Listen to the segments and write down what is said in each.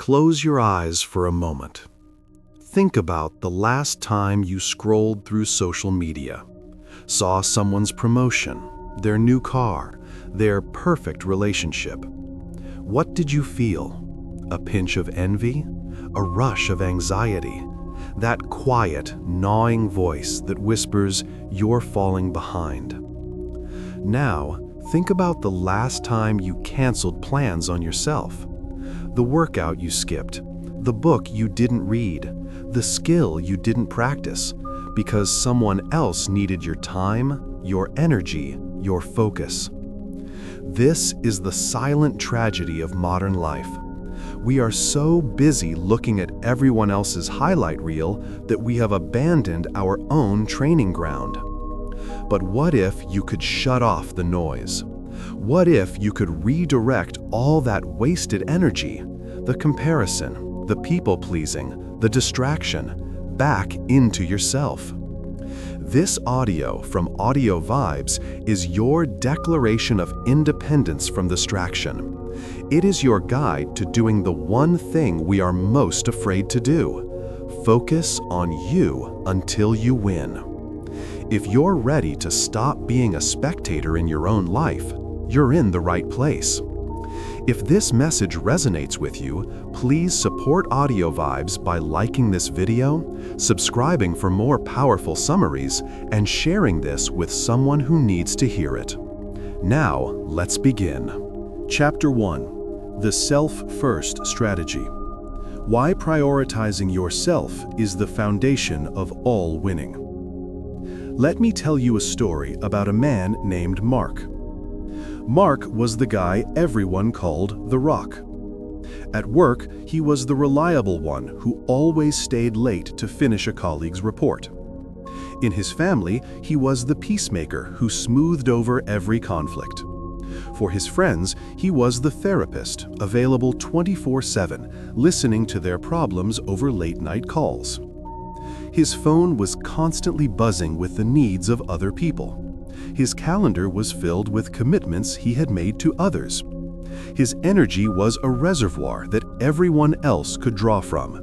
Close your eyes for a moment. Think about the last time you scrolled through social media, saw someone's promotion, their new car, their perfect relationship. What did you feel? A pinch of envy? A rush of anxiety? That quiet, gnawing voice that whispers, "You're falling behind." Now, think about the last time you canceled plans on yourself. The workout you skipped, the book you didn't read, the skill you didn't practice, because someone else needed your time, your energy, your focus. This is the silent tragedy of modern life. We are so busy looking at everyone else's highlight reel that we have abandoned our own training ground. But what if you could shut off the noise? What if you could redirect all that wasted energy, the comparison, the people-pleasing, the distraction, back into yourself? This audio from Audio Vibes is your declaration of independence from distraction. It is your guide to doing the one thing we are most afraid to do. Focus on you until you win. If you're ready to stop being a spectator in your own life, you're in the right place. If this message resonates with you, please support Audio Vibes by liking this video, subscribing for more powerful summaries, and sharing this with someone who needs to hear it. Now, let's begin. Chapter 1. The Self-First Strategy. Why prioritizing yourself is the foundation of all winning. Let me tell you a story about a man named Mark. Mark was the guy everyone called the Rock. At work, he was the reliable one who always stayed late to finish a colleague's report. In his family, he was the peacemaker who smoothed over every conflict. For his friends, he was the therapist, available 24/7, listening to their problems over late-night calls. His phone was constantly buzzing with the needs of other people. His calendar was filled with commitments he had made to others. His energy was a reservoir that everyone else could draw from.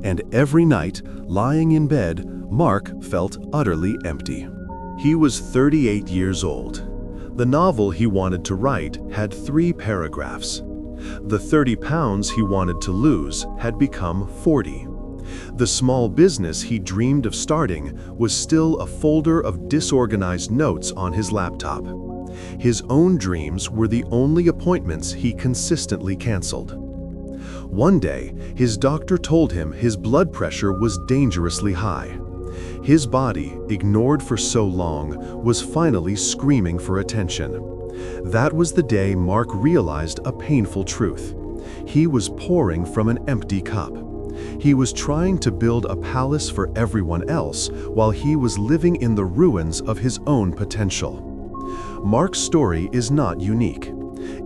And every night, lying in bed, Mark felt utterly empty. He was 38 years old. The novel he wanted to write had 3 paragraphs. The 30 pounds he wanted to lose had become 40. The small business he dreamed of starting was still a folder of disorganized notes on his laptop. His own dreams were the only appointments he consistently canceled. One day, his doctor told him his blood pressure was dangerously high. His body, ignored for so long, was finally screaming for attention. That was the day Mark realized a painful truth. He was pouring from an empty cup. He was trying to build a palace for everyone else while he was living in the ruins of his own potential. Mark's story is not unique.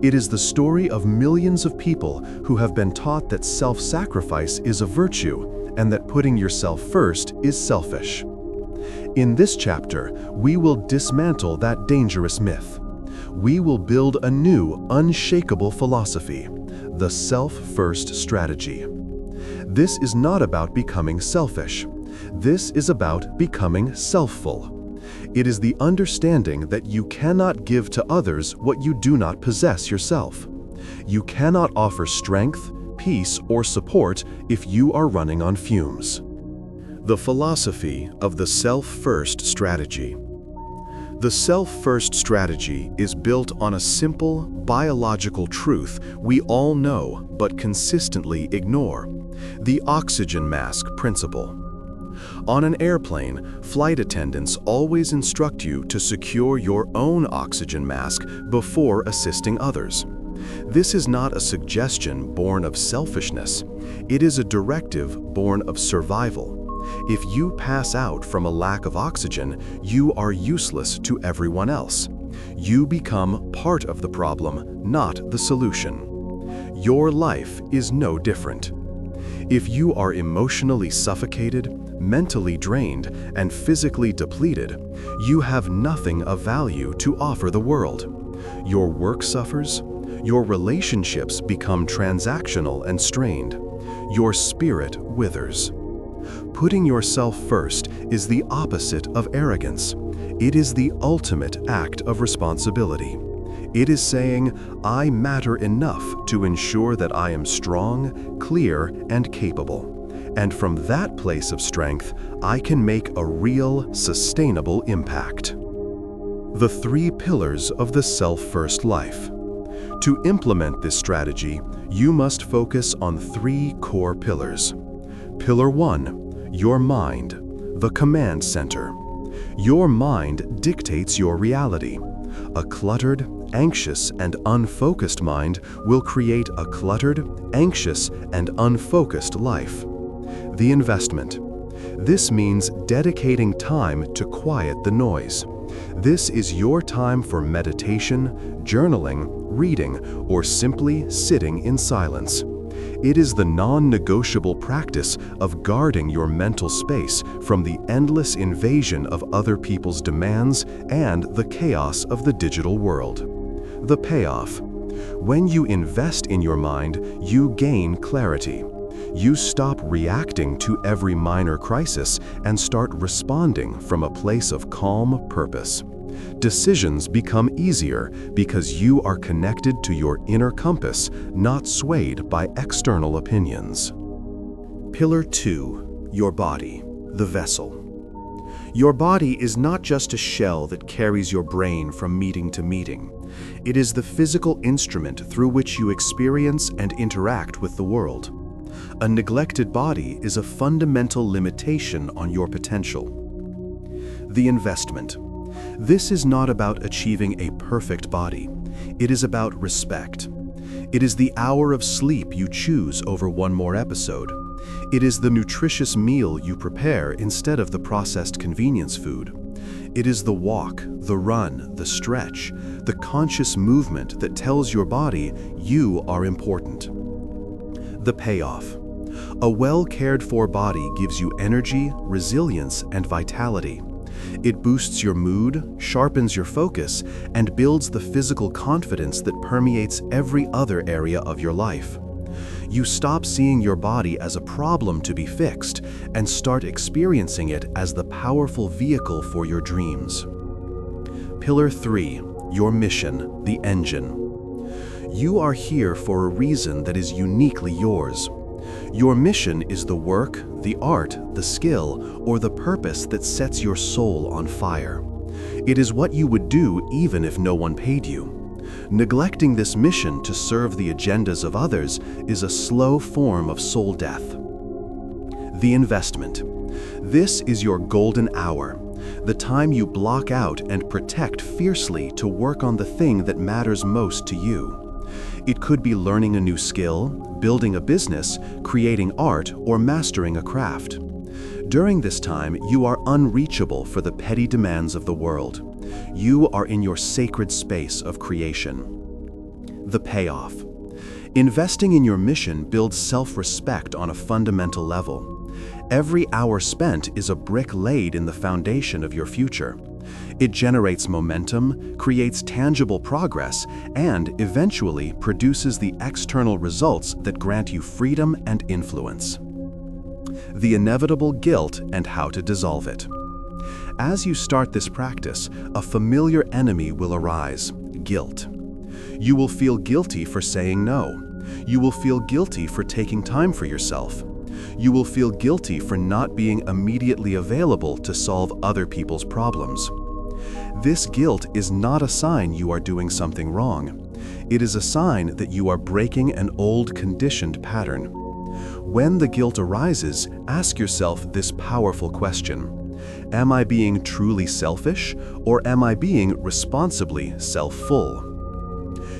It is the story of millions of people who have been taught that self-sacrifice is a virtue and that putting yourself first is selfish. In this chapter, we will dismantle that dangerous myth. We will build a new, unshakable philosophy, the self-first strategy. This is not about becoming selfish. This is about becoming selfful. It is the understanding that you cannot give to others what you do not possess yourself. You cannot offer strength, peace, or support if you are running on fumes. The philosophy of the self-first strategy. The self-first strategy is built on a simple, biological truth we all know but consistently ignore: the oxygen mask principle. On an airplane, flight attendants always instruct you to secure your own oxygen mask before assisting others. This is not a suggestion born of selfishness. It is a directive born of survival. If you pass out from a lack of oxygen, you are useless to everyone else. You become part of the problem, not the solution. Your life is no different. If you are emotionally suffocated, mentally drained, and physically depleted, you have nothing of value to offer the world. Your work suffers, Your relationships become transactional and strained. Your spirit withers. Putting yourself first is the opposite of arrogance. It is the ultimate act of responsibility. It is saying, I matter enough to ensure that I am strong, clear, and capable. And from that place of strength, I can make a real, sustainable impact. The 3 pillars of the self-first life. To implement this strategy, you must focus on 3 core pillars. Pillar 1, your mind, the command center. Your mind dictates your reality. A cluttered, anxious, and unfocused mind will create a cluttered, anxious, and unfocused life. The investment. This means dedicating time to quiet the noise. This is your time for meditation, journaling, reading, or simply sitting in silence. It is the non-negotiable practice of guarding your mental space from the endless invasion of other people's demands and the chaos of the digital world. The payoff. When you invest in your mind, you gain clarity. You stop reacting to every minor crisis and start responding from a place of calm purpose. Decisions become easier because you are connected to your inner compass, not swayed by external opinions. Pillar 2, your body, the vessel. Your body is not just a shell that carries your brain from meeting to meeting. It is the physical instrument through which you experience and interact with the world. A neglected body is a fundamental limitation on your potential. The investment. This is not about achieving a perfect body. It is about respect. It is the hour of sleep you choose over one more episode. It is the nutritious meal you prepare instead of the processed convenience food. It is the walk, the run, the stretch, the conscious movement that tells your body you are important. The payoff. A well-cared-for body gives you energy, resilience, and vitality. It boosts your mood, sharpens your focus, and builds the physical confidence that permeates every other area of your life. You stop seeing your body as a problem to be fixed and start experiencing it as the powerful vehicle for your dreams. Pillar 3, your mission, the engine. You are here for a reason that is uniquely yours. Your mission is the work, the art, the skill, or the purpose that sets your soul on fire. It is what you would do even if no one paid you. Neglecting this mission to serve the agendas of others is a slow form of soul death. The investment. This is your golden hour, the time you block out and protect fiercely to work on the thing that matters most to you. It could be learning a new skill, building a business, creating art, or mastering a craft. During this time, you are unreachable for the petty demands of the world. You are in your sacred space of creation. The payoff. Investing in your mission builds self-respect on a fundamental level. Every hour spent is a brick laid in the foundation of your future. It generates momentum, creates tangible progress, and eventually produces the external results that grant you freedom and influence. The inevitable guilt and how to dissolve it. As you start this practice, a familiar enemy will arise: guilt. You will feel guilty for saying no. You will feel guilty for taking time for yourself. You will feel guilty for not being immediately available to solve other people's problems. This guilt is not a sign you are doing something wrong. It is a sign that you are breaking an old conditioned pattern. When the guilt arises, ask yourself this powerful question: am I being truly selfish, or am I being responsibly self-full?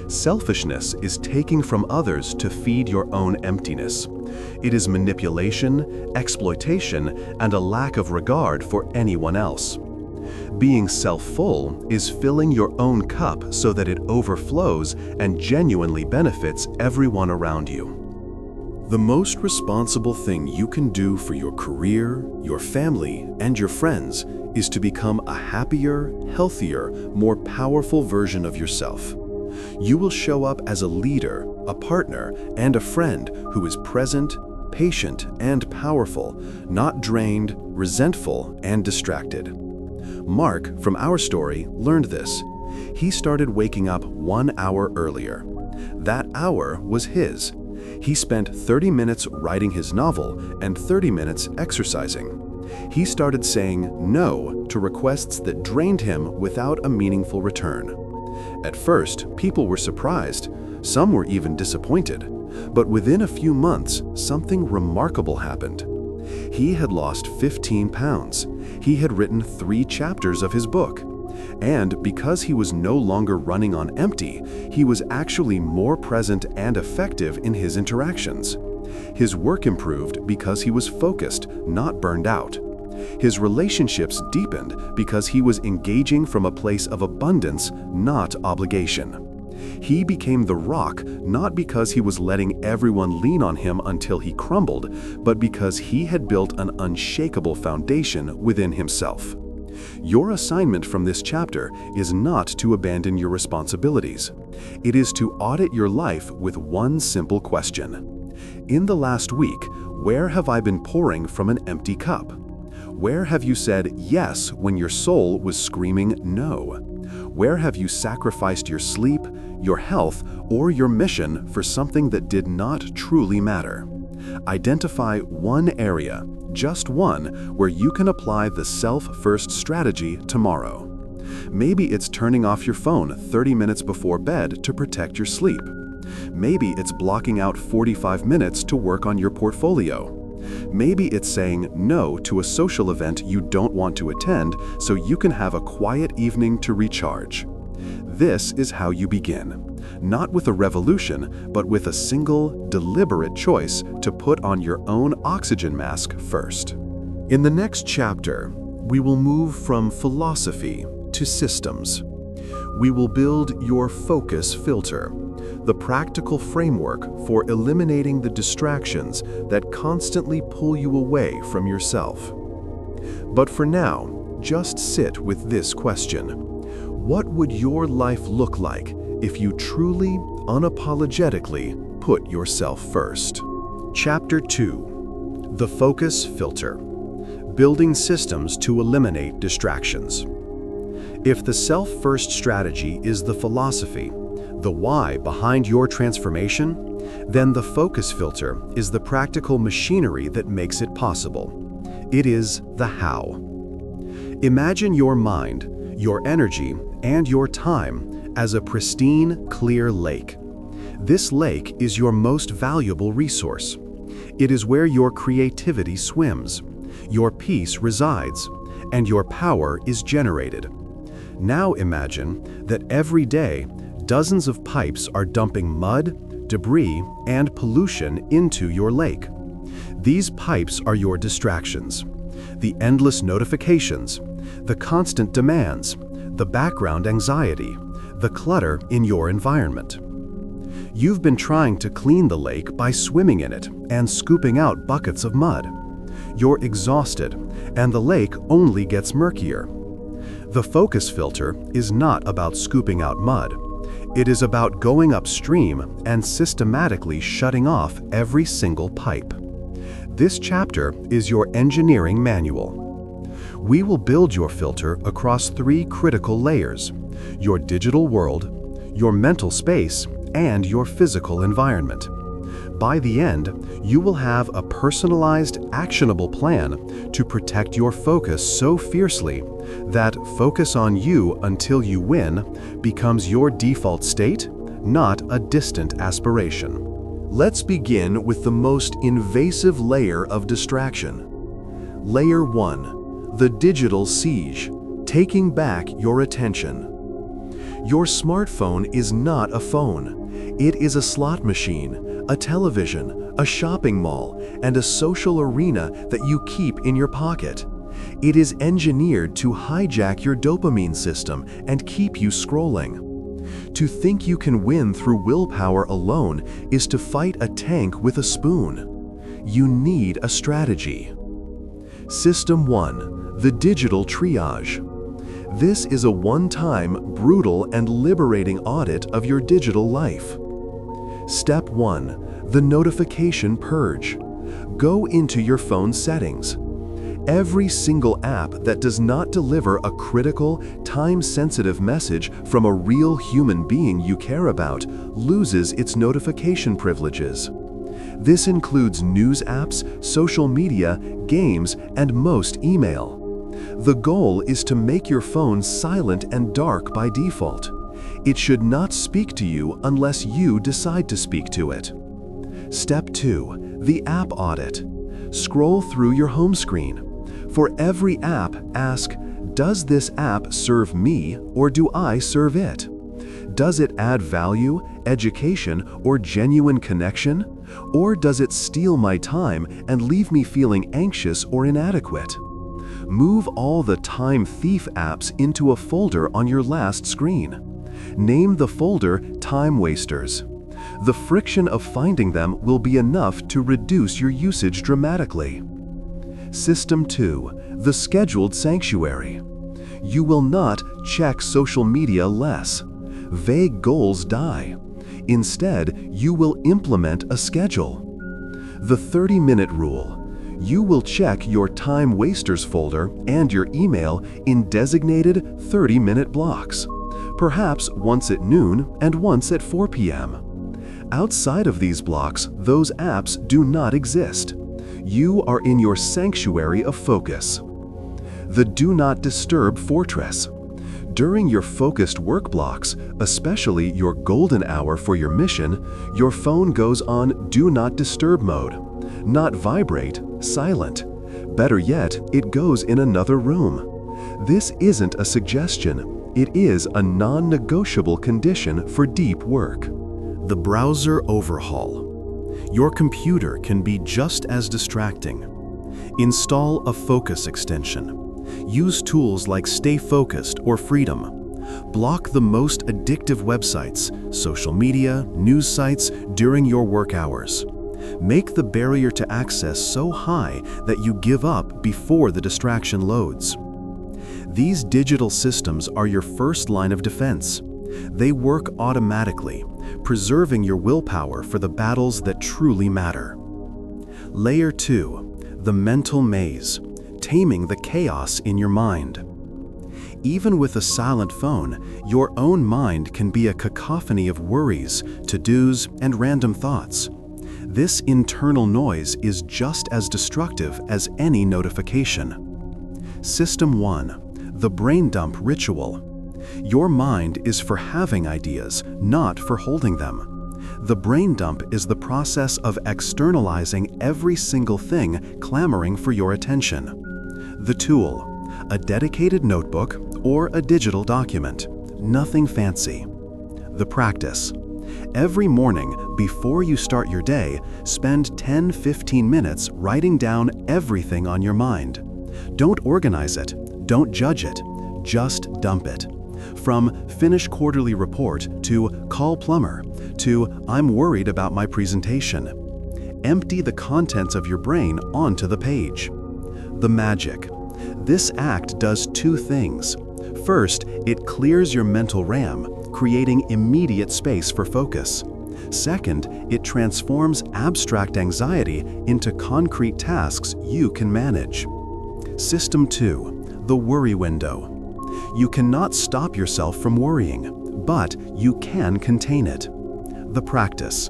Selfishness is taking from others to feed your own emptiness. It is manipulation, exploitation, and a lack of regard for anyone else. Being self-full is filling your own cup so that it overflows and genuinely benefits everyone around you. The most responsible thing you can do for your career, your family, and your friends is to become a happier, healthier, more powerful version of yourself. You will show up as a leader, a partner, and a friend who is present, patient, and powerful, not drained, resentful, and distracted. Mark, from our story, learned this. He started waking up 1 hour earlier. That hour was his. He spent 30 minutes writing his novel and 30 minutes exercising. He started saying no to requests that drained him without a meaningful return. At first, people were surprised. Some were even disappointed. But within a few months, something remarkable happened. He had lost 15 pounds. He had written 3 chapters of his book. And because he was no longer running on empty, he was actually more present and effective in his interactions. His work improved because he was focused, not burned out. His relationships deepened because he was engaging from a place of abundance, not obligation. He became the rock not because he was letting everyone lean on him until he crumbled, but because he had built an unshakable foundation within himself. Your assignment from this chapter is not to abandon your responsibilities. It is to audit your life with one simple question. In the last week, where have I been pouring from an empty cup? Where have you said yes when your soul was screaming no? Where have you sacrificed your sleep, your health, or your mission for something that did not truly matter? Identify one area, just one, where you can apply the self-first strategy tomorrow. Maybe it's turning off your phone 30 minutes before bed to protect your sleep. Maybe it's blocking out 45 minutes to work on your portfolio. Maybe it's saying no to a social event you don't want to attend so you can have a quiet evening to recharge. This is how you begin, not with a revolution, but with a single, deliberate choice to put on your own oxygen mask first. In the next chapter, we will move from philosophy to systems. We will build your focus filter, the practical framework for eliminating the distractions that constantly pull you away from yourself. But for now, just sit with this question. What would your life look like if you truly, unapologetically put yourself first? Chapter 2. The Focus Filter. Building systems to eliminate distractions. If the self-first strategy is the philosophy, the why behind your transformation, then the focus filter is the practical machinery that makes it possible. It is the how. Imagine your mind, your energy, and your time as a pristine, clear lake. This lake is your most valuable resource. It is where your creativity swims, your peace resides, and your power is generated. Now imagine that every day, dozens of pipes are dumping mud, debris, and pollution into your lake. These pipes are your distractions, the endless notifications, the constant demands, the background anxiety, the clutter in your environment. You've been trying to clean the lake by swimming in it and scooping out buckets of mud. You're exhausted, and the lake only gets murkier. The focus filter is not about scooping out mud. It is about going upstream and systematically shutting off every single pipe. This chapter is your engineering manual. We will build your filter across 3 critical layers: your digital world, your mental space, and your physical environment. By the end, you will have a personalized, actionable plan to protect your focus so fiercely that focus on you until you win becomes your default state, not a distant aspiration. Let's begin with the most invasive layer of distraction. Layer 1, the digital siege, taking back your attention. Your smartphone is not a phone. It is a slot machine, a television, a shopping mall, and a social arena that you keep in your pocket. It is engineered to hijack your dopamine system and keep you scrolling. To think you can win through willpower alone is to fight a tank with a spoon. You need a strategy. System 1, the digital triage. This is a one-time, brutal, and liberating audit of your digital life. Step 1. The notification purge. Go into your phone settings. Every single app that does not deliver a critical, time-sensitive message from a real human being you care about loses its notification privileges. This includes news apps, social media, games, and most email. The goal is to make your phone silent and dark by default. It should not speak to you unless you decide to speak to it. Step 2. The app audit. Scroll through your home screen. For every app, ask, does this app serve me or do I serve it? Does it add value, education, or genuine connection? Or does it steal my time and leave me feeling anxious or inadequate? Move all the time thief apps into a folder on your last screen. Name the folder Time Wasters. The friction of finding them will be enough to reduce your usage dramatically. System 2. The scheduled sanctuary. You will not check social media less. Vague goals die. Instead, you will implement a schedule. The 30-minute rule. You will check your Time Wasters folder and your email in designated 30-minute blocks, perhaps once at noon and once at 4 p.m. Outside of these blocks, those apps do not exist. You are in your sanctuary of focus. The Do Not Disturb Fortress. During your focused work blocks, especially your golden hour for your mission, your phone goes on Do Not Disturb mode. Not vibrate, silent. Better yet, it goes in another room. This isn't a suggestion. It is a non-negotiable condition for deep work. The browser overhaul. Your computer can be just as distracting. Install a focus extension. Use tools like Stay Focused or Freedom. Block the most addictive websites, social media, news sites during your work hours. Make the barrier to access so high that you give up before the distraction loads. These digital systems are your first line of defense. They work automatically, preserving your willpower for the battles that truly matter. Layer 2. The mental maze. Taming the chaos in your mind. Even with a silent phone, your own mind can be a cacophony of worries, to-dos, and random thoughts. This internal noise is just as destructive as any notification. System 1. The brain dump ritual. Your mind is for having ideas, not for holding them. The brain dump is the process of externalizing every single thing clamoring for your attention. The tool. A dedicated notebook or a digital document. Nothing fancy. The practice. Every morning, before you start your day, spend 10-15 minutes writing down everything on your mind. Don't organize it. Don't judge it. Just dump it. From finish quarterly report to call plumber to I'm worried about my presentation. Empty the contents of your brain onto the page. The magic. This act does two things. First, it clears your mental RAM, creating immediate space for focus. Second, it transforms abstract anxiety into concrete tasks you can manage. System 2. The worry window. You cannot stop yourself from worrying, but you can contain it. The practice.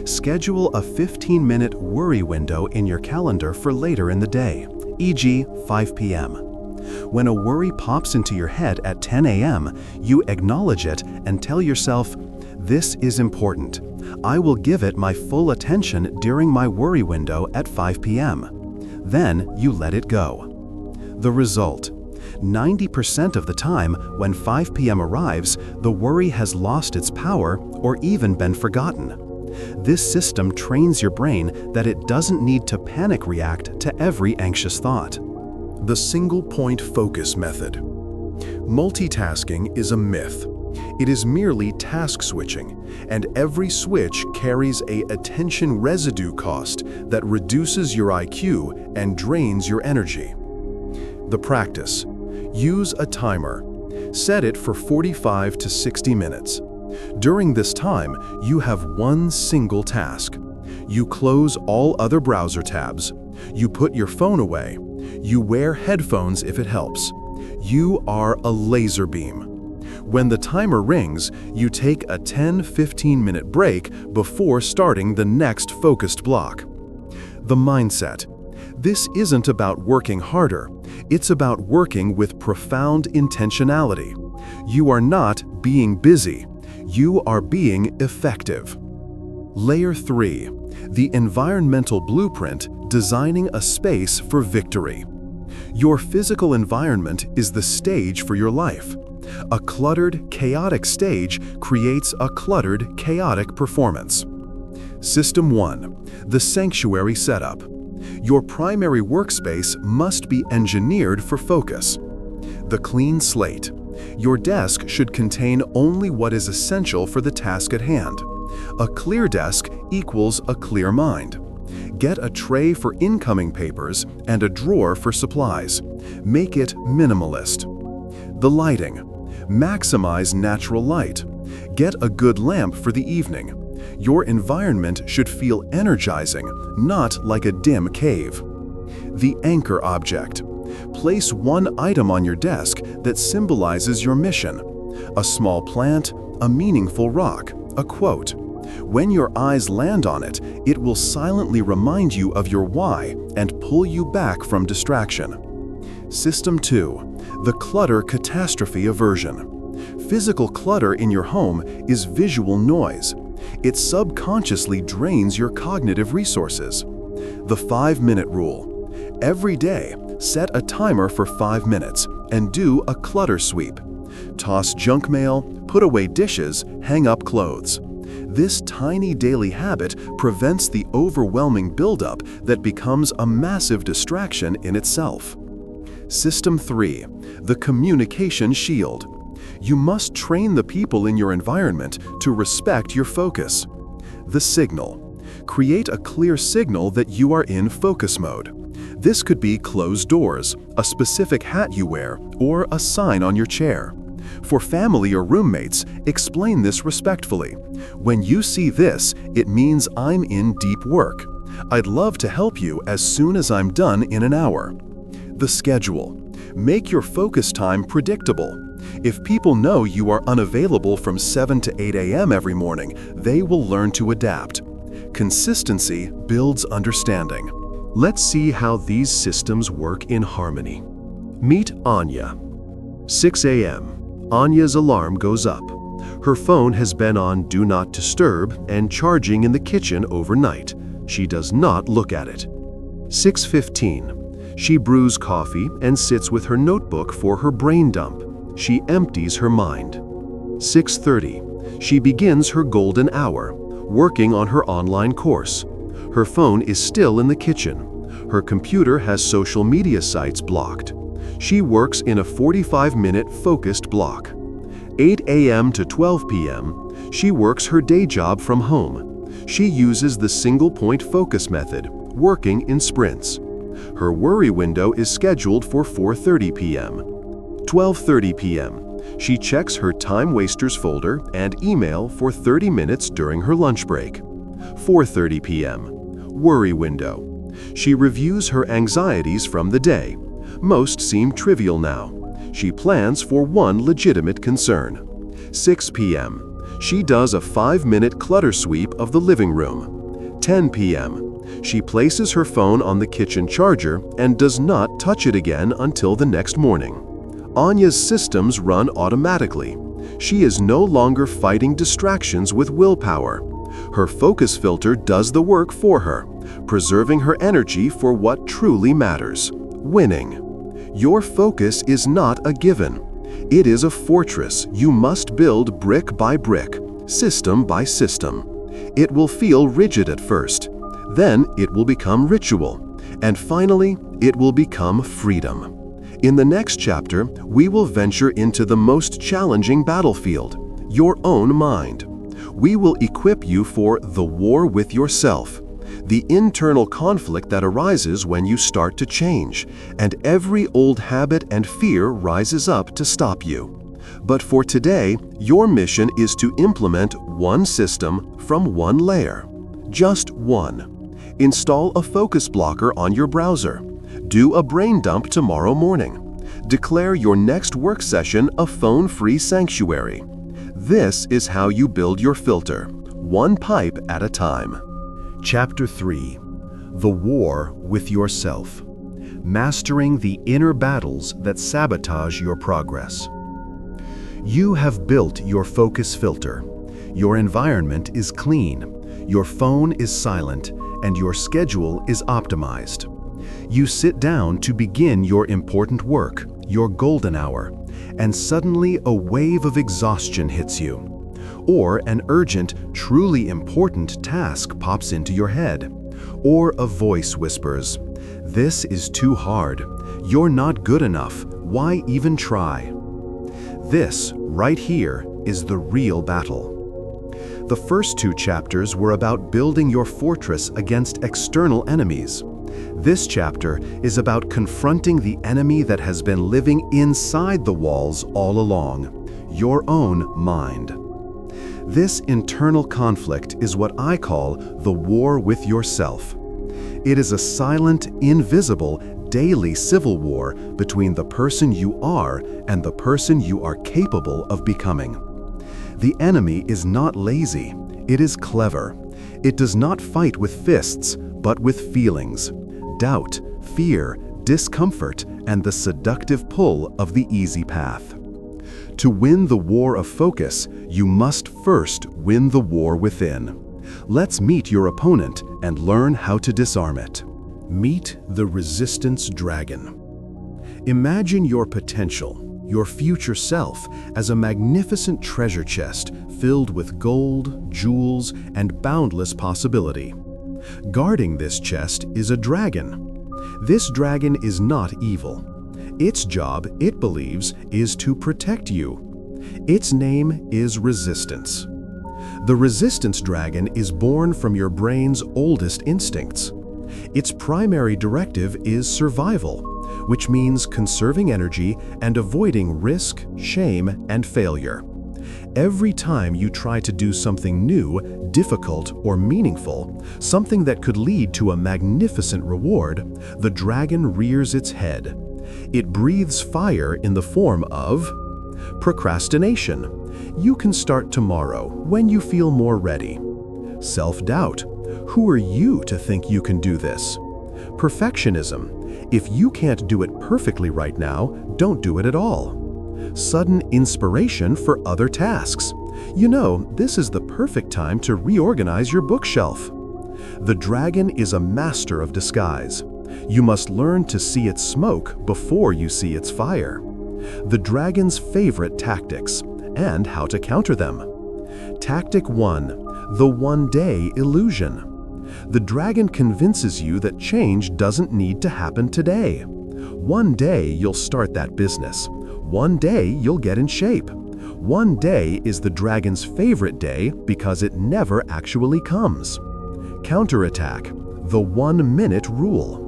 Schedule a 15-minute worry window in your calendar for later in the day, e.g. 5 p.m. When a worry pops into your head at 10 a.m., you acknowledge it and tell yourself, "This is important. I will give it my full attention during my worry window at 5 p.m. Then you let it go. The result. 90% of the time, when 5 p.m. arrives, the worry has lost its power or even been forgotten. This system trains your brain that it doesn't need to panic react to every anxious thought. The single-point focus method. Multitasking is a myth. It is merely task switching, and every switch carries an attention residue cost that reduces your IQ and drains your energy. The practice. Use a timer. Set it for 45 to 60 minutes. During this time, you have one single task. You close all other browser tabs. You put your phone away. You wear headphones if it helps. You are a laser beam. When the timer rings, you take a 10-15 minute break before starting the next focused block. The mindset. This isn't about working harder. It's about working with profound intentionality. You are not being busy. You are being effective. Layer 3. The environmental blueprint, designing a space for victory. Your physical environment is the stage for your life. A cluttered, chaotic stage creates a cluttered, chaotic performance. System 1. The sanctuary setup. Your primary workspace must be engineered for focus. The clean slate. Your desk should contain only what is essential for the task at hand. A clear desk equals a clear mind. Get a tray for incoming papers and a drawer for supplies. Make it minimalist. The lighting. Maximize natural light. Get a good lamp for the evening. Your environment should feel energizing, not like a dim cave. The anchor object. Place one item on your desk that symbolizes your mission. A small plant, a meaningful rock, a quote. When your eyes land on it, it will silently remind you of your why and pull you back from distraction. System 2. The clutter catastrophe aversion. Physical clutter in your home is visual noise. It subconsciously drains your cognitive resources. The 5-minute rule. Every day, set a timer for 5 minutes and do a clutter sweep. Toss junk mail, put away dishes, hang up clothes. This tiny daily habit prevents the overwhelming buildup that becomes a massive distraction in itself. System 3. The communication shield. You must train the people in your environment to respect your focus. The signal. Create a clear signal that you are in focus mode. This could be closed doors, a specific hat you wear, or a sign on your chair. For family or roommates, explain this respectfully. When you see this, it means I'm in deep work. I'd love to help you as soon as I'm done in an hour. The schedule. Make your focus time predictable. If people know you are unavailable from 7 to 8 a.m. every morning, they will learn to adapt. Consistency builds understanding. Let's see how these systems work in harmony. Meet Anya. 6 a.m. Anya's alarm goes up. Her phone has been on Do Not Disturb and charging in the kitchen overnight. She does not look at it. 6:15. She brews coffee and sits with her notebook for her brain dump. She empties her mind. 6:30. She begins her golden hour, working on her online course. Her phone is still in the kitchen. Her computer has social media sites blocked. She works in a 45-minute focused block. 8 a.m. to 12 p.m., she works her day job from home. She uses the single-point focus method, working in sprints. Her worry window is scheduled for 4:30 p.m. 12:30 p.m. She checks her time wasters folder and email for 30 minutes during her lunch break. 4:30 p.m. Worry window. She reviews her anxieties from the day. Most seem trivial now. She plans for one legitimate concern. 6 p.m. She does a 5-minute clutter sweep of the living room. 10 p.m. She places her phone on the kitchen charger and does not touch it again until the next morning. Anya's systems run automatically. She is no longer fighting distractions with willpower. Her focus filter does the work for her, preserving her energy for what truly matters: winning. Your focus is not a given. It is a fortress you must build brick by brick, system by system. It will feel rigid at first. Then it will become ritual. And finally, it will become freedom. In the next chapter, we will venture into the most challenging battlefield, your own mind. We will equip you for the war with yourself, the internal conflict that arises when you start to change, and every old habit and fear rises up to stop you. But for today, your mission is to implement one system from one layer. Just one. Install a focus blocker on your browser. Do a brain dump tomorrow morning. Declare your next work session a phone-free sanctuary. This is how you build your filter, one pipe at a time. Chapter 3. The War with Yourself. Mastering the inner battles that sabotage your progress. You have built your focus filter. Your environment is clean, your phone is silent, and your schedule is optimized. You sit down to begin your important work, your golden hour, and suddenly a wave of exhaustion hits you. Or an urgent, truly important task pops into your head. Or a voice whispers, "This is too hard. You're not good enough. Why even try?" This, right here, is the real battle. The first 2 chapters were about building your fortress against external enemies. This chapter is about confronting the enemy that has been living inside the walls all along, your own mind. This internal conflict is what I call the war with yourself. It is a silent, invisible, daily civil war between the person you are and the person you are capable of becoming. The enemy is not lazy, it is clever. It does not fight with fists, but with feelings. Doubt, fear, discomfort, and the seductive pull of the easy path. To win the war of focus, you must first win the war within. Let's meet your opponent and learn how to disarm it. Meet the resistance dragon. Imagine your potential, your future self, as a magnificent treasure chest filled with gold, jewels, and boundless possibility. Guarding this chest is a dragon. This dragon is not evil. Its job, it believes, is to protect you. Its name is resistance. The resistance dragon is born from your brain's oldest instincts. Its primary directive is survival, which means conserving energy and avoiding risk, shame, and failure. Every time you try to do something new, difficult, or meaningful, something that could lead to a magnificent reward, the dragon rears its head. It breathes fire in the form of procrastination. You can start tomorrow when you feel more ready. Self-doubt. Who are you to think you can do this? Perfectionism. If you can't do it perfectly right now, don't do it at all. Sudden inspiration for other tasks. You know, this is the perfect time to reorganize your bookshelf. The dragon is a master of disguise. You must learn to see its smoke before you see its fire. The dragon's favorite tactics and how to counter them. Tactic 1. The one-day illusion. The dragon convinces you that change doesn't need to happen today. One day you'll start that business. One day you'll get in shape. One day is the dragon's favorite day because it never actually comes. Counterattack. The 1-minute rule.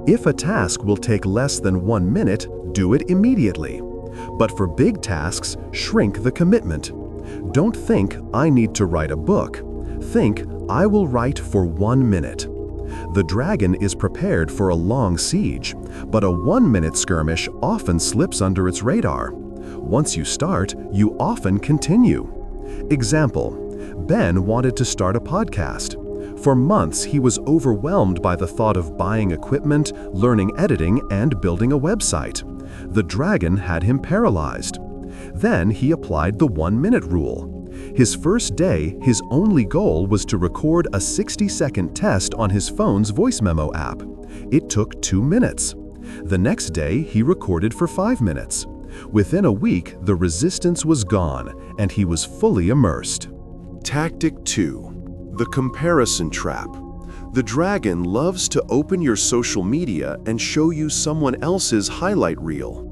If a task will take less than 1 minute, do it immediately. But for big tasks, shrink the commitment. Don't think, I need to write a book. Think, I will write for 1 minute. The dragon is prepared for a long siege, but a 1-minute skirmish often slips under its radar. Once you start, you often continue. Example: Ben wanted to start a podcast. For months, he was overwhelmed by the thought of buying equipment, learning editing, and building a website. The dragon had him paralyzed. Then he applied the 1-minute rule. His first day, his only goal was to record a 60-second test on his phone's voice memo app. It took 2 minutes. The next day, he recorded for 5 minutes. Within a week, the resistance was gone, and he was fully immersed. Tactic 2. The comparison trap. The dragon loves to open your social media and show you someone else's highlight reel.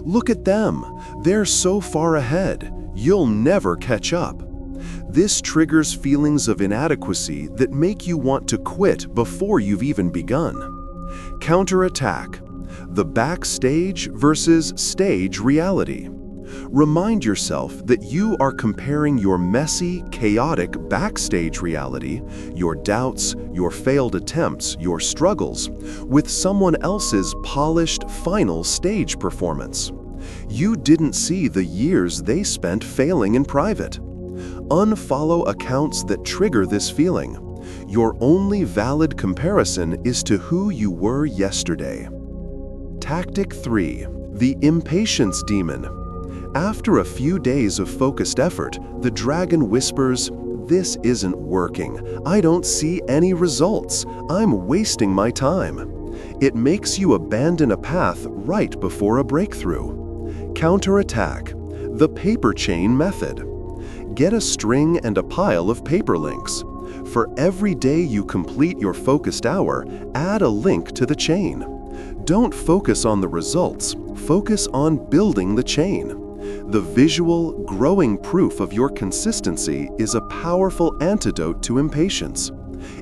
Look at them. They're so far ahead. You'll never catch up. This triggers feelings of inadequacy that make you want to quit before you've even begun. Counterattack. The backstage versus stage reality. Remind yourself that you are comparing your messy, chaotic backstage reality, your doubts, your failed attempts, your struggles, with someone else's polished, final stage performance. You didn't see the years they spent failing in private. Unfollow accounts that trigger this feeling. Your only valid comparison is to who you were yesterday. Tactic 3. The impatience demon. After a few days of focused effort, the dragon whispers, "This isn't working. I don't see any results. I'm wasting my time." It makes you abandon a path right before a breakthrough. Counterattack. The paper chain method. Get a string and a pile of paper links. For every day you complete your focused hour, add a link to the chain. Don't focus on the results, focus on building the chain. The visual, growing proof of your consistency is a powerful antidote to impatience.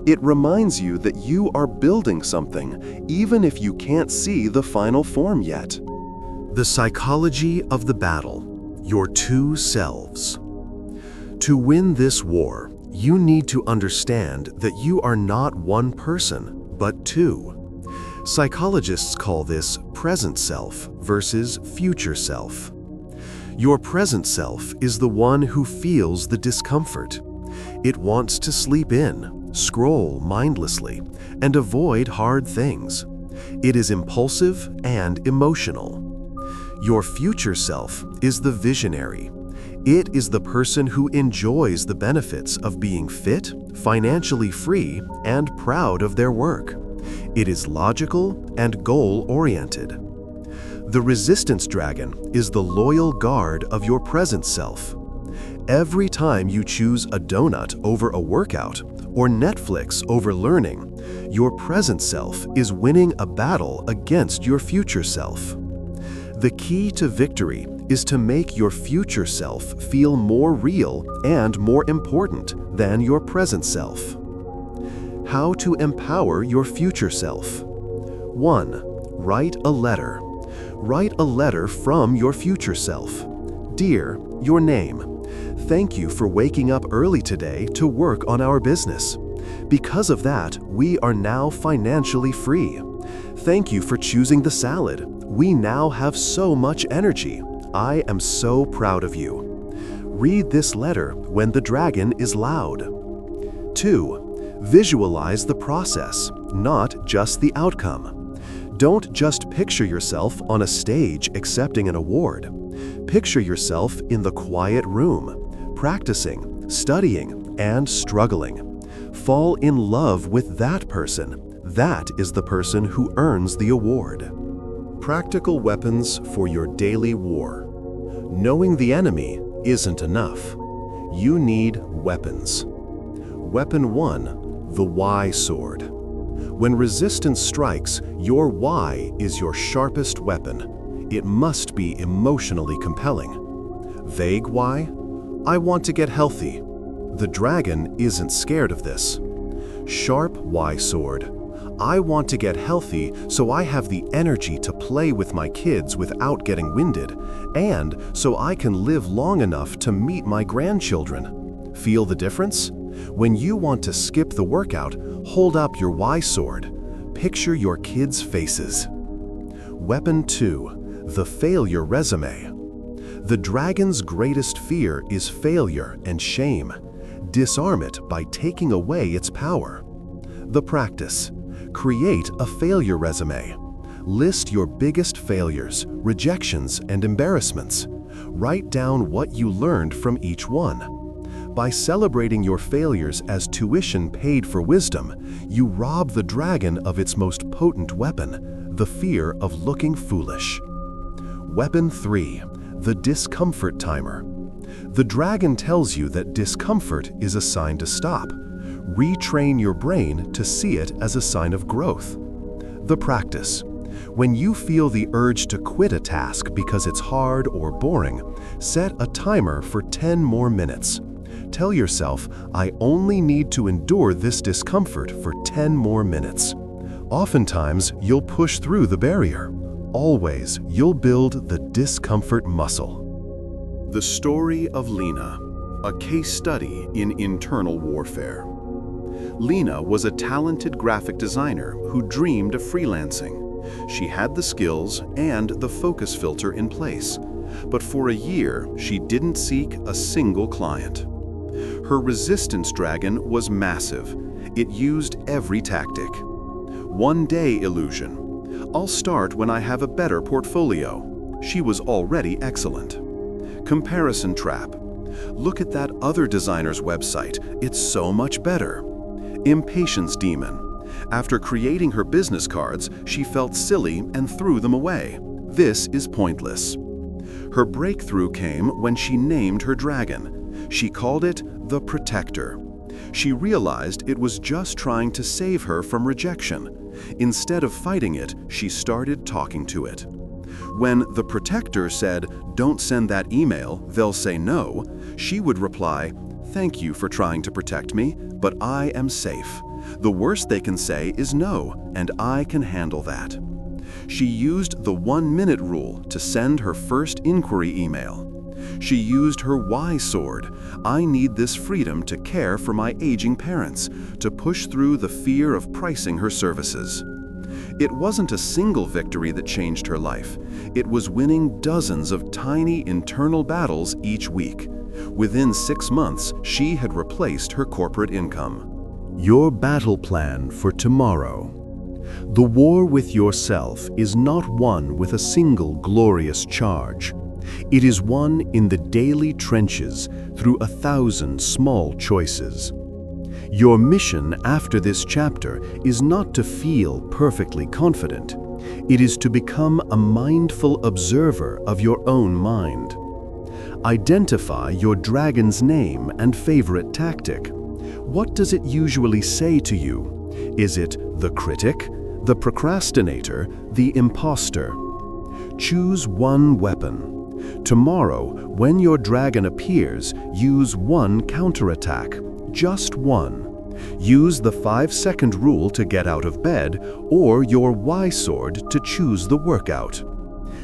It reminds you that you are building something, even if you can't see the final form yet. The psychology of the battle. Your two selves. To win this war, you need to understand that you are not one person, but two. Psychologists call this present self versus future self. Your present self is the one who feels the discomfort. It wants to sleep in, scroll mindlessly, and avoid hard things. It is impulsive and emotional. Your future self is the visionary. It is the person who enjoys the benefits of being fit, financially free, and proud of their work. It is logical and goal-oriented. The resistance dragon is the loyal guard of your present self. Every time you choose a donut over a workout or Netflix over learning, your present self is winning a battle against your future self. The key to victory is to make your future self feel more real and more important than your present self. How to empower your future self. 1. Write a letter. Write a letter from your future self. Dear, your name. Thank you for waking up early today to work on our business. Because of that, we are now financially free. Thank you for choosing the salad. We now have so much energy. I am so proud of you. Read this letter when the dragon is loud. 2. Visualize the process, not just the outcome. Don't just picture yourself on a stage accepting an award. Picture yourself in the quiet room, practicing, studying, and struggling. Fall in love with that person. That is the person who earns the award. Practical weapons for your daily war. Knowing the enemy isn't enough. You need weapons. Weapon 1, the why sword. When resistance strikes, your why is your sharpest weapon. It must be emotionally compelling. Vague why? I want to get healthy. The dragon isn't scared of this. Sharp why sword. I want to get healthy so I have the energy to play with my kids without getting winded, and so I can live long enough to meet my grandchildren. Feel the difference? When you want to skip the workout, hold up your why sword. Picture your kids' faces. Weapon 2, the failure resume. The dragon's greatest fear is failure and shame. Disarm it by taking away its power. The practice. Create a failure resume. List your biggest failures, rejections, and embarrassments. Write down what you learned from each one. By celebrating your failures as tuition paid for wisdom, you rob the dragon of its most potent weapon, the fear of looking foolish. Weapon 3, the discomfort timer. The dragon tells you that discomfort is a sign to stop. Retrain your brain to see it as a sign of growth. The practice. When you feel the urge to quit a task because it's hard or boring, set a timer for 10 more minutes. Tell yourself, I only need to endure this discomfort for 10 more minutes. Oftentimes, you'll push through the barrier. Always, you'll build the discomfort muscle. The story of Lena, a case study in internal warfare. Lena was a talented graphic designer who dreamed of freelancing. She had the skills and the focus filter in place, but for a year she didn't seek a single client. Her resistance dragon was massive. It used every tactic. One day illusion. I'll start when I have a better portfolio. She was already excellent. Comparison trap. Look at that other designer's website. It's so much better. Impatience demon. After creating her business cards, she felt silly and threw them away. This is pointless. Her breakthrough came when she named her dragon. She called it the Protector. She realized it was just trying to save her from rejection. Instead of fighting it, she started talking to it. When the Protector said, "Don't send that email, they'll say no," she would reply, "Thank you for trying to protect me, but I am safe. The worst they can say is no, and I can handle that." She used the 1-minute rule to send her first inquiry email. She used her why sword. I need this freedom to care for my aging parents, to push through the fear of pricing her services. It wasn't a single victory that changed her life. It was winning dozens of tiny internal battles each week. Within 6 months, she had replaced her corporate income. Your battle plan for tomorrow. The war with yourself is not won with a single glorious charge. It is won in the daily trenches through 1,000 small choices. Your mission after this chapter is not to feel perfectly confident. It is to become a mindful observer of your own mind. Identify your dragon's name and favorite tactic. What does it usually say to you? Is it the critic, the procrastinator, the imposter? Choose one weapon. Tomorrow, when your dragon appears, use one counterattack. Just one. Use the 5-second rule to get out of bed, or your why sword to choose the workout.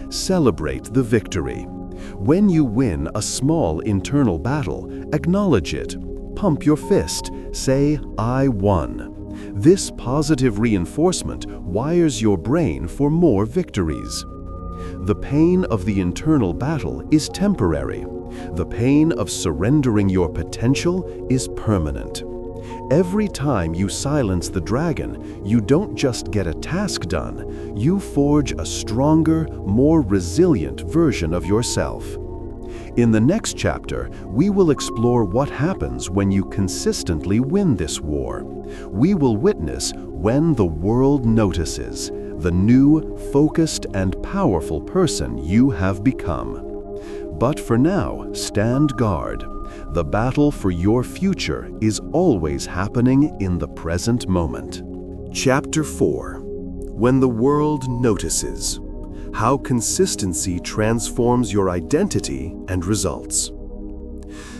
Celebrate the victory. When you win a small internal battle, acknowledge it. Pump your fist. Say, "I won." This positive reinforcement wires your brain for more victories. The pain of the internal battle is temporary. The pain of surrendering your potential is permanent. Every time you silence the dragon, you don't just get a task done, you forge a stronger, more resilient version of yourself. In the next chapter, we will explore what happens when you consistently win this war. We will witness when the world notices the new, focused, and powerful person you have become. But for now, stand guard. The battle for your future is always happening in the present moment. Chapter 4. When the world notices. How consistency transforms your identity and results.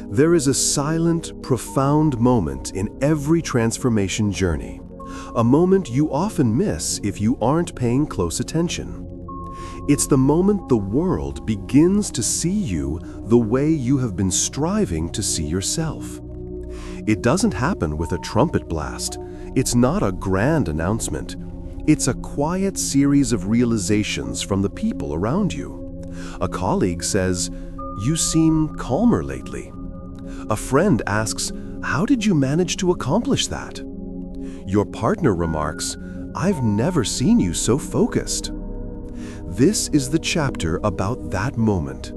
There is a silent, profound moment in every transformation journey. A moment you often miss if you aren't paying close attention. It's the moment the world begins to see you the way you have been striving to see yourself. It doesn't happen with a trumpet blast. It's not a grand announcement. It's a quiet series of realizations from the people around you. A colleague says, "You seem calmer lately." A friend asks, "How did you manage to accomplish that?" Your partner remarks, "I've never seen you so focused." This is the chapter about that moment.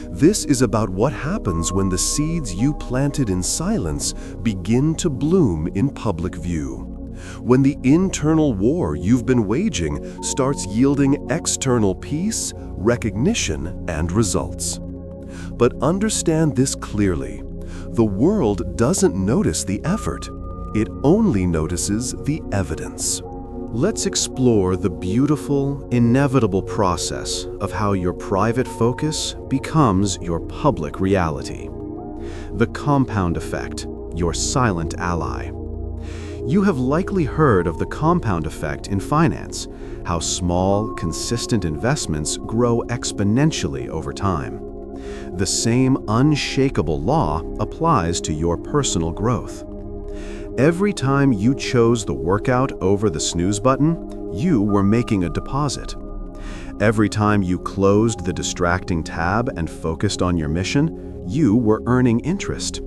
This is about what happens when the seeds you planted in silence begin to bloom in public view. When the internal war you've been waging starts yielding external peace, recognition, and results. But understand this clearly. The world doesn't notice the effort. It only notices the evidence. Let's explore the beautiful, inevitable process of how your private focus becomes your public reality. The compound effect, your silent ally. You have likely heard of the compound effect in finance, how small, consistent investments grow exponentially over time. The same unshakable law applies to your personal growth. Every time you chose the workout over the snooze button, you were making a deposit. Every time you closed the distracting tab and focused on your mission, you were earning interest.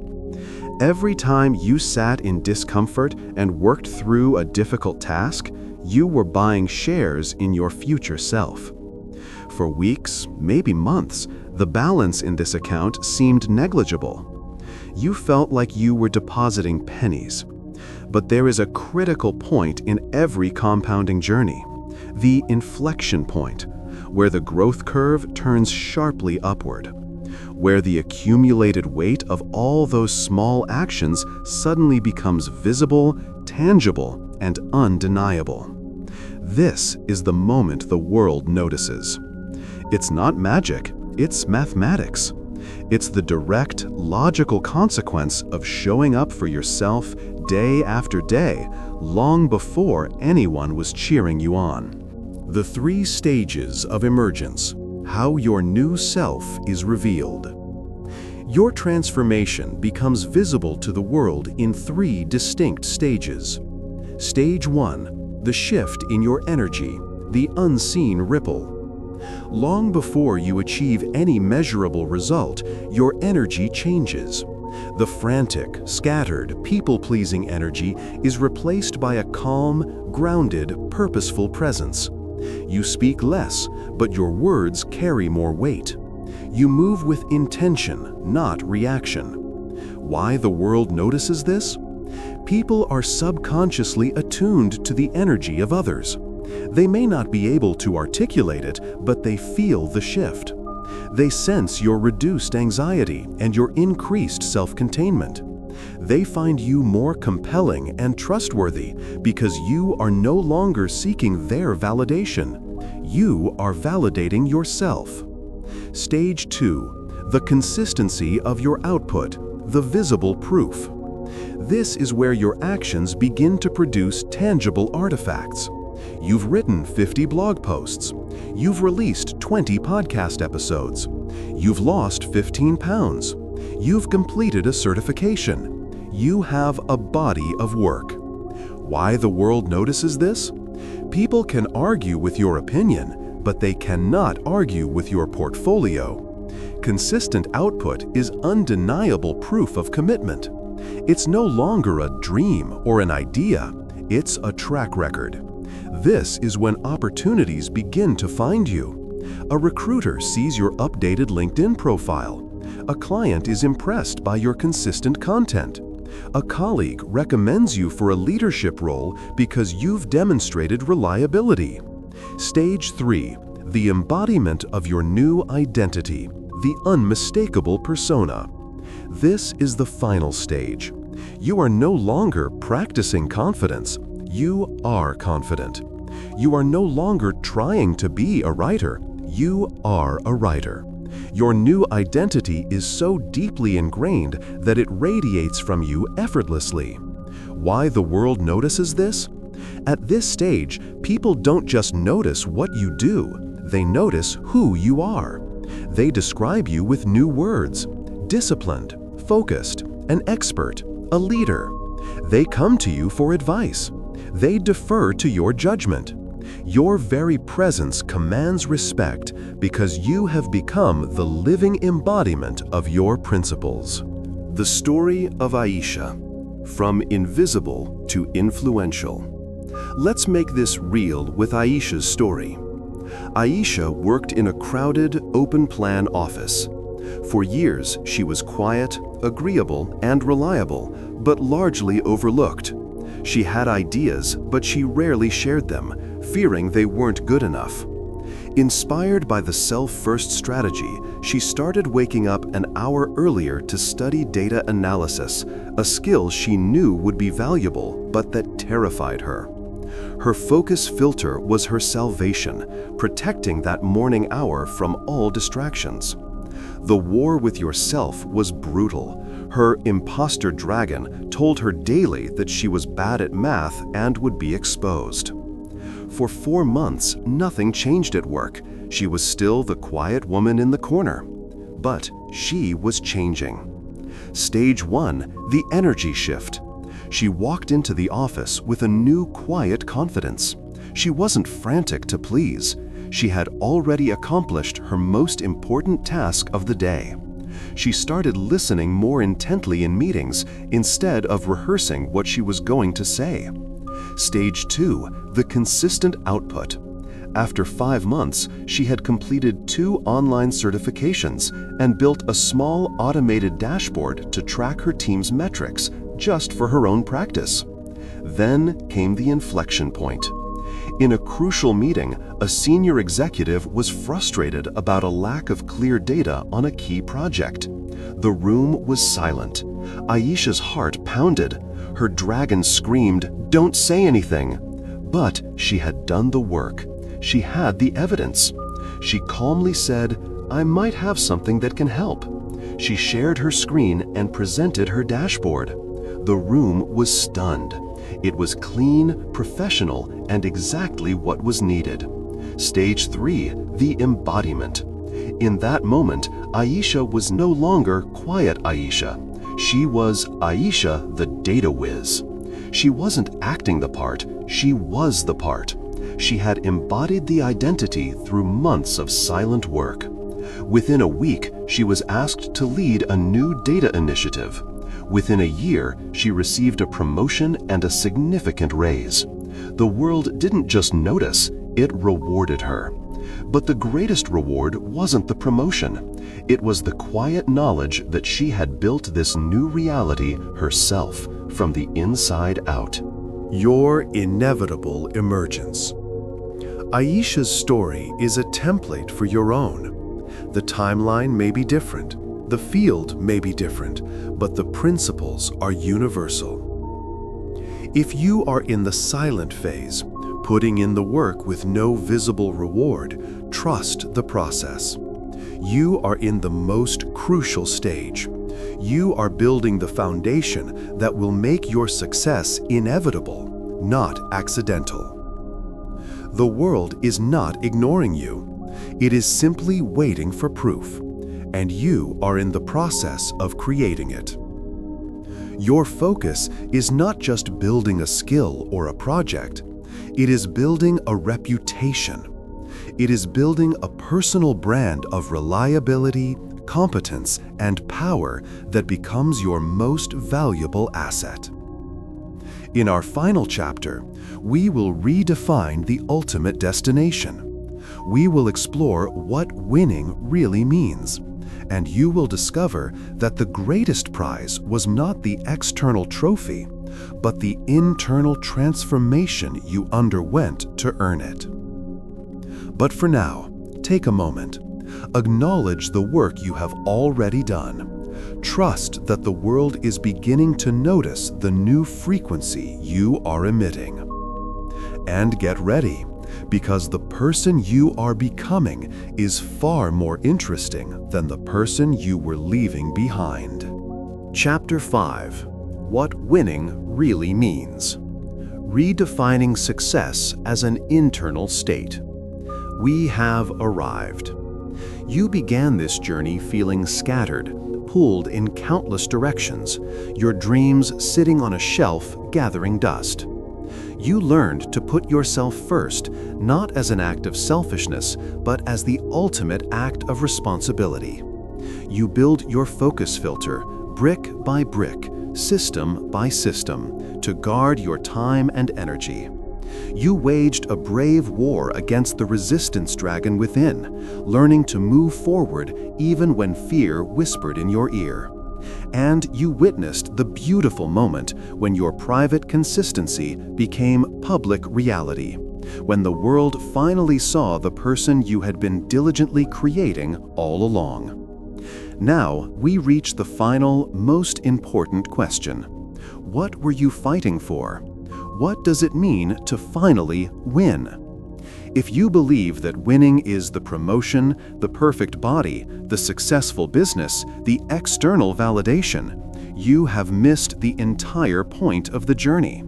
Every time you sat in discomfort and worked through a difficult task, you were buying shares in your future self. For weeks, maybe months, the balance in this account seemed negligible. You felt like you were depositing pennies. But there is a critical point in every compounding journey, the inflection point, where the growth curve turns sharply upward, where the accumulated weight of all those small actions suddenly becomes visible, tangible, and undeniable. This is the moment the world notices. It's not magic, it's mathematics. It's the direct, logical consequence of showing up for yourself day after day, long before anyone was cheering you on. The 3 stages of emergence: how your new self is revealed. Your transformation becomes visible to the world in 3 distinct stages. Stage 1, the shift in your energy, the unseen ripple. Long before you achieve any measurable result, your energy changes. The frantic, scattered, people-pleasing energy is replaced by a calm, grounded, purposeful presence. You speak less, but your words carry more weight. You move with intention, not reaction. Why the world notices this? People are subconsciously attuned to the energy of others. They may not be able to articulate it, but they feel the shift. They sense your reduced anxiety and your increased self-containment. They find you more compelling and trustworthy because you are no longer seeking their validation. You are validating yourself. Stage 2, the consistency of your output, the visible proof. This is where your actions begin to produce tangible artifacts. You've written 50 blog posts. You've released 20 podcast episodes. You've lost 15 pounds. You've completed a certification. You have a body of work. Why the world notices this? People can argue with your opinion, but they cannot argue with your portfolio. Consistent output is undeniable proof of commitment. It's no longer a dream or an idea, it's a track record. This is when opportunities begin to find you. A recruiter sees your updated LinkedIn profile. A client is impressed by your consistent content. A colleague recommends you for a leadership role because you've demonstrated reliability. Stage 3, the embodiment of your new identity, the unmistakable persona. This is the final stage. You are no longer practicing confidence. You are confident. You are no longer trying to be a writer. You are a writer. Your new identity is so deeply ingrained that it radiates from you effortlessly. Why the world notices this? At this stage, people don't just notice what you do, they notice who you are. They describe you with new words: disciplined, focused, an expert, a leader. They come to you for advice. They defer to your judgment. Your very presence commands respect because you have become the living embodiment of your principles. The story of Aisha, from invisible to influential. Let's make this real with Aisha's story. Aisha worked in a crowded, open-plan office. For years, she was quiet, agreeable, and reliable, but largely overlooked. She had ideas, but she rarely shared them, fearing they weren't good enough. Inspired by the self-first strategy, she started waking up an hour earlier to study data analysis, a skill she knew would be valuable, but that terrified her. Her focus filter was her salvation, protecting that morning hour from all distractions. The war with yourself was brutal. Her imposter dragon told her daily that she was bad at math and would be exposed. For 4 months, nothing changed at work. She was still the quiet woman in the corner. But she was changing. Stage 1, the energy shift. She walked into the office with a new quiet confidence. She wasn't frantic to please. She had already accomplished her most important task of the day. She started listening more intently in meetings instead of rehearsing what she was going to say. Stage 2, the consistent output. After 5 months, she had completed 2 online certifications and built a small automated dashboard to track her team's metrics just for her own practice. Then came the inflection point. In a crucial meeting, a senior executive was frustrated about a lack of clear data on a key project. The room was silent. Aisha's heart pounded. Her dragon screamed, "Don't say anything!" But she had done the work. She had the evidence. She calmly said, "I might have something that can help." She shared her screen and presented her dashboard. The room was stunned. It was clean, professional, and exactly what was needed. Stage 3, the embodiment. In that moment, Aisha was no longer quiet Aisha. She was Aisha, the data whiz. She wasn't acting the part, she was the part. She had embodied the identity through months of silent work. Within a week, she was asked to lead a new data initiative. Within a year, she received a promotion and a significant raise. The world didn't just notice, it rewarded her. But the greatest reward wasn't the promotion. It was the quiet knowledge that she had built this new reality herself, from the inside out. Your inevitable emergence. Aisha's story is a template for your own. The timeline may be different, the field may be different, but the principles are universal. If you are in the silent phase, putting in the work with no visible reward, trust the process. You are in the most crucial stage. You are building the foundation that will make your success inevitable, not accidental. The world is not ignoring you. It is simply waiting for proof, and you are in the process of creating it. Your focus is not just building a skill or a project. It is building a reputation. It is building a personal brand of reliability, competence, and power that becomes your most valuable asset. In our final chapter, we will redefine the ultimate destination. We will explore what winning really means, and you will discover that the greatest prize was not the external trophy, but the internal transformation you underwent to earn it. But for now, take a moment. Acknowledge the work you have already done. Trust that the world is beginning to notice the new frequency you are emitting. And get ready, because the person you are becoming is far more interesting than the person you were leaving behind. Chapter 5. What winning really means. Redefining success as an internal state. We have arrived. You began this journey feeling scattered, pulled in countless directions, your dreams sitting on a shelf gathering dust. You learned to put yourself first, not as an act of selfishness, but as the ultimate act of responsibility. You build your focus filter, brick by brick, system by system, to guard your time and energy. You waged a brave war against the resistance dragon within, learning to move forward even when fear whispered in your ear. And you witnessed the beautiful moment when your private consistency became public reality, when the world finally saw the person you had been diligently creating all along. Now we reach the final, most important question. What were you fighting for? What does it mean to finally win? If you believe that winning is the promotion, the perfect body, the successful business, the external validation, you have missed the entire point of the journey.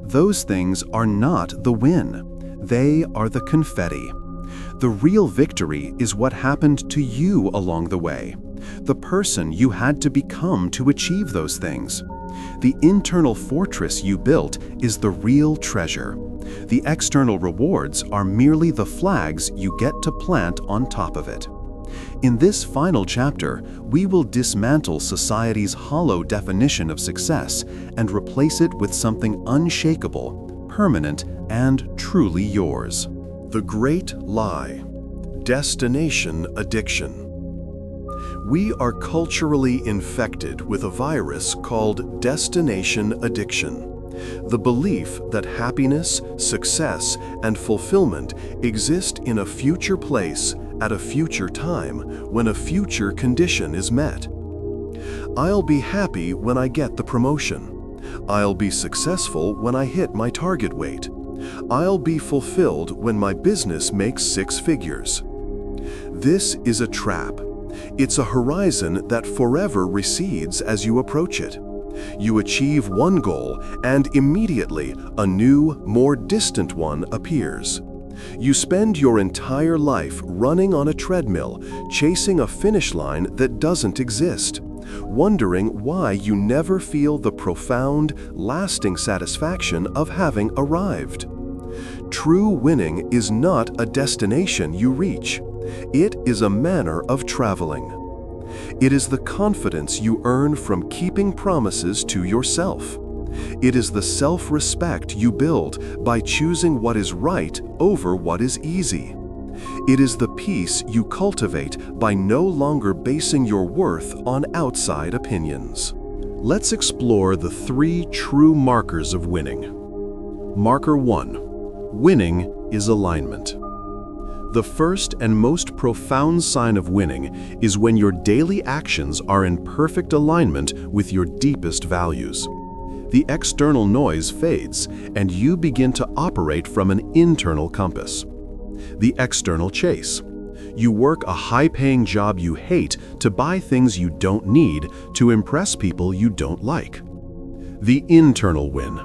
Those things are not the win. They are the confetti. The real victory is what happened to you along the way. the person you had to become to achieve those things. The internal fortress you built is the real treasure. The external rewards are merely the flags you get to plant on top of it. In this final chapter, we will dismantle society's hollow definition of success and replace it with something unshakable, permanent, and truly yours. The Great Lie: Destination Addiction. We are culturally infected with a virus called destination addiction. The belief that happiness, success, and fulfillment exist in a future place at a future time when a future condition is met. I'll be happy when I get the promotion. I'll be successful when I hit my target weight. I'll be fulfilled when my business makes 6 figures. This is a trap. It's a horizon that forever recedes as you approach it. You achieve one goal, and immediately a new, more distant one appears. You spend your entire life running on a treadmill, chasing a finish line that doesn't exist, wondering why you never feel the profound, lasting satisfaction of having arrived. True winning is not a destination you reach. It is a manner of traveling. It is the confidence you earn from keeping promises to yourself. It is the self-respect you build by choosing what is right over what is easy. It is the peace you cultivate by no longer basing your worth on outside opinions. Let's explore the 3 true markers of winning. Marker 1. Winning is alignment. The first and most profound sign of winning is when your daily actions are in perfect alignment with your deepest values. The external noise fades, and you begin to operate from an internal compass. The external chase. You work a high-paying job you hate to buy things you don't need to impress people you don't like. The internal win.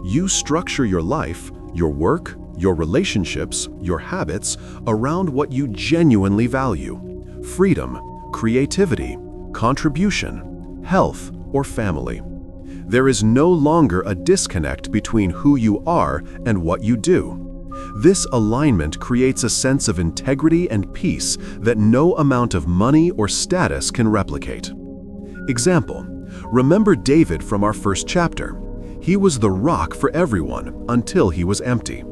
You structure your life, your work, your relationships, your habits around what you genuinely value: freedom, creativity, contribution, health, or family. There is no longer a disconnect between who you are and what you do. This alignment creates a sense of integrity and peace that no amount of money or status can replicate. Example: remember David from our first chapter. He was the rock for everyone until he was empty.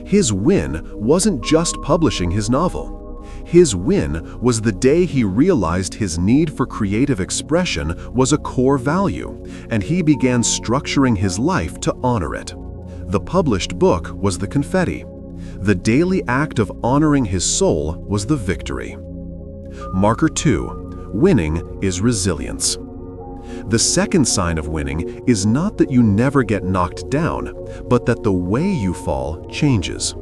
His win wasn't just publishing his novel. His win was the day he realized his need for creative expression was a core value, and he began structuring his life to honor it. The published book was the confetti. The daily act of honoring his soul was the victory. Marker 2. Winning is resilience. The second sign of winning is not that you never get knocked down, but that the way you fall changes.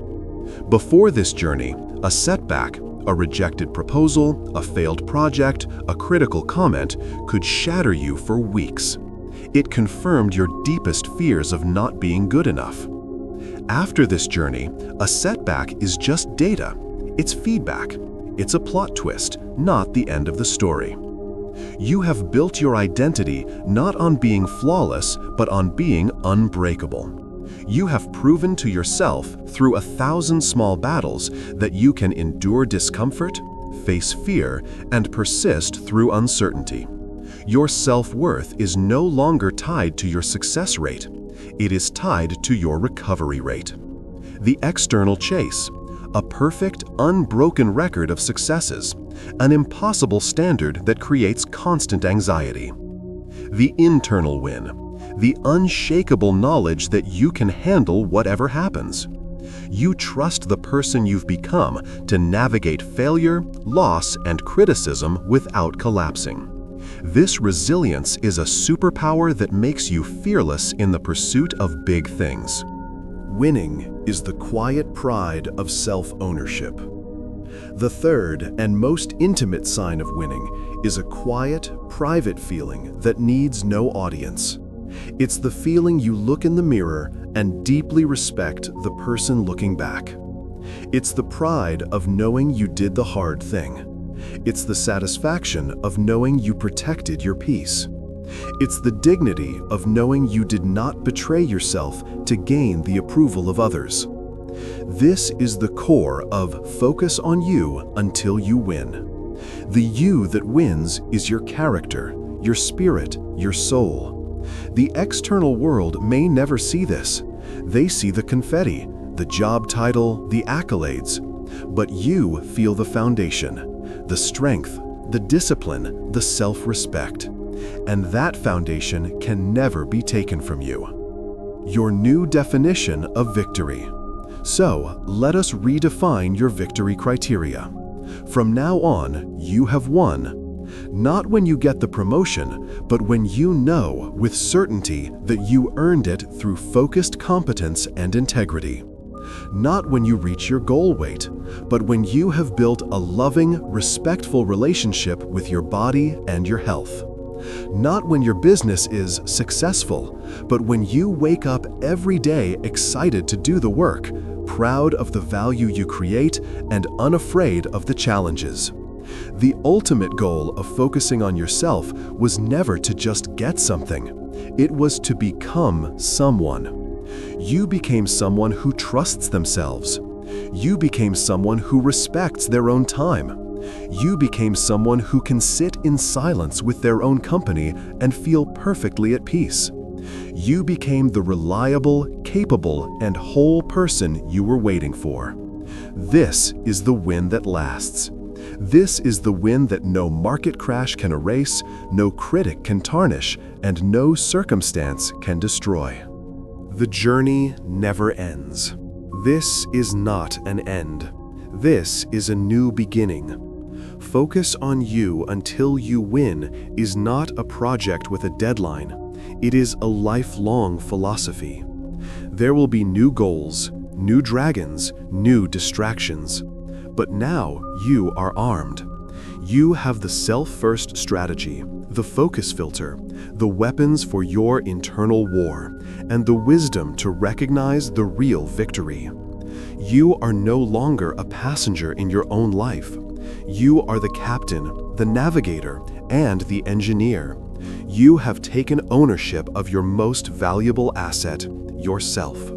Before this journey, a setback, a rejected proposal, a failed project, a critical comment could shatter you for weeks. It confirmed your deepest fears of not being good enough. After this journey, a setback is just data. It's feedback. It's a plot twist, not the end of the story. You have built your identity not on being flawless, but on being unbreakable. You have proven to yourself through 1,000 small battles that you can endure discomfort, face fear, and persist through uncertainty. Your self-worth is no longer tied to your success rate. It is tied to your recovery rate. The external chase. A perfect, unbroken record of successes, an impossible standard that creates constant anxiety. The internal win, the unshakable knowledge that you can handle whatever happens. You trust the person you've become to navigate failure, loss, and criticism without collapsing. This resilience is a superpower that makes you fearless in the pursuit of big things. Winning is the quiet pride of self-ownership. The third and most intimate sign of winning is a quiet, private feeling that needs no audience. It's the feeling you look in the mirror and deeply respect the person looking back. It's the pride of knowing you did the hard thing. It's the satisfaction of knowing you protected your peace. It's the dignity of knowing you did not betray yourself to gain the approval of others. This is the core of focus on you until you win. The you that wins is your character, your spirit, your soul. The external world may never see this. They see the confetti, the job title, the accolades. But you feel the foundation, the strength, the discipline, the self-respect. And that foundation can never be taken from you. Your new definition of victory. So, let us redefine your victory criteria. From now on, you have won. Not when you get the promotion, but when you know with certainty that you earned it through focused competence and integrity. Not when you reach your goal weight, but when you have built a loving, respectful relationship with your body and your health. Not when your business is successful, but when you wake up every day excited to do the work, proud of the value you create, and unafraid of the challenges. The ultimate goal of focusing on yourself was never to just get something. It was to become someone. You became someone who trusts themselves. You became someone who respects their own time. You became someone who can sit in silence with their own company and feel perfectly at peace. You became the reliable, capable, and whole person you were waiting for. This is the win that lasts. This is the win that no market crash can erase, no critic can tarnish, and no circumstance can destroy. The journey never ends. This is not an end. This is a new beginning. Focus on you until you win is not a project with a deadline. It is a lifelong philosophy. There will be new goals, new dragons, new distractions. But now you are armed. You have the self-first strategy, the focus filter, the weapons for your internal war, and the wisdom to recognize the real victory. You are no longer a passenger in your own life. You are the captain, the navigator, and the engineer. You have taken ownership of your most valuable asset, yourself.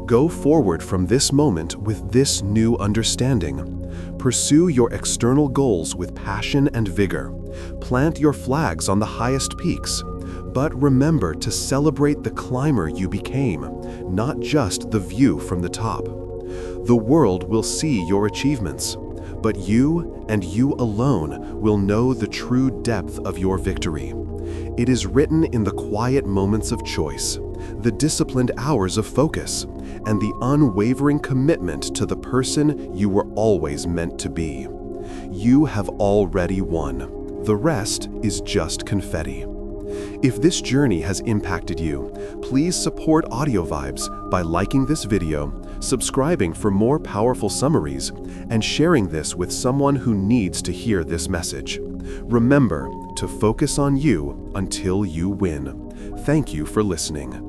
Go forward from this moment with this new understanding. Pursue your external goals with passion and vigor. Plant your flags on the highest peaks. But remember to celebrate the climber you became, not just the view from the top. The world will see your achievements, but you and you alone will know the true depth of your victory. It is written in the quiet moments of choice, the disciplined hours of focus, and the unwavering commitment to the person you were always meant to be. You have already won. The rest is just confetti. If this journey has impacted you, please support Audio Vibes by liking this video, subscribing for more powerful summaries, and sharing this with someone who needs to hear this message. Remember to focus on you until you win. Thank you for listening.